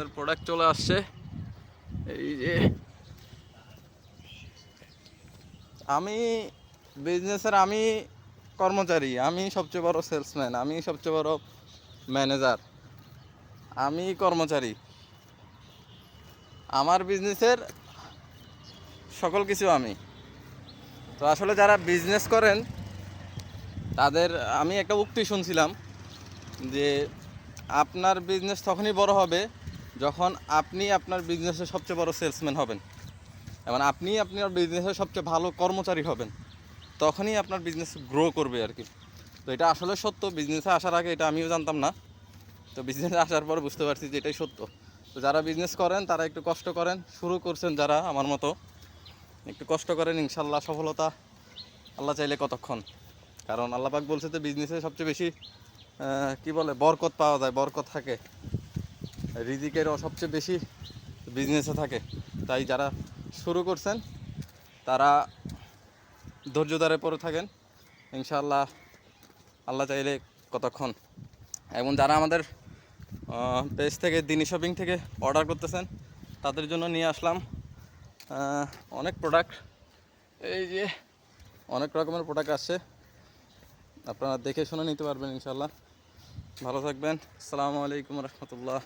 আমাদের প্রোডাক্ট চলে আসছে। এই যে আমি বিজনেসের আমি কর্মচারী, আমি সবচেয়ে বড় সেলসম্যান, আমি সবচেয়ে বড় ম্যানেজার, আমি কর্মচারী। আমার বিজনেসের সকল কিছু আমি। তো আসলে যারা বিজনেস করেন তাদের আমি একটা উক্তি শুনছিলাম যে আপনার বিজনেস তখনই বড় হবে যখন আপনি আপনার বিজনেসের সবচেয়ে বড় সেলসম্যান হবেন, এবং আপনি আপনার বিজনেসের সবচেয়ে ভালো কর্মচারী হবেন, তখনই আপনার বিজনেস গ্রো করবে আর কি। তো এটা আসলে সত্য। বিজনেসে আসার আগে এটা আমিও জানতাম না, তো বিজনেসে আসার পর বুঝতে পারছি যে এটাই সত্য। তো যারা বিজনেস করেন তারা একটু কষ্ট করেন, শুরু করছেন যারা আমার মতো, একটু কষ্ট করেন, ইনশাল্লাহ সফলতা আল্লাহ চাইলে কতক্ষণ। কারণ আল্লাহ পাক বলছে যে বিজনেসে সবচেয়ে বেশি কি বলে বরকত পাওয়া যায়, বরকত থাকে, রিজিকেরও সবচেয়ে বেশি বিজনেসে থাকে। তাই যারা শুরু করছেন তারা ধৈর্য ধরে পড়ে থাকেন, ইনশাআল্লাহ আল্লাহ চাইলে কতক্ষণ। এবং যারা আমাদের পেজ থেকে দিনী শপিং থেকে অর্ডার করতেছেন তাদের জন্য নিয়ে আসলাম অনেক প্রোডাক্ট। এই যে অনেক রকমের প্রোডাক্ট আসছে, আপনারা দেখে শুনে নিতে পারবেন ইনশাআল্লাহ। ভালো থাকবেন। আসসালামু আলাইকুম রহমতুল্লাহ।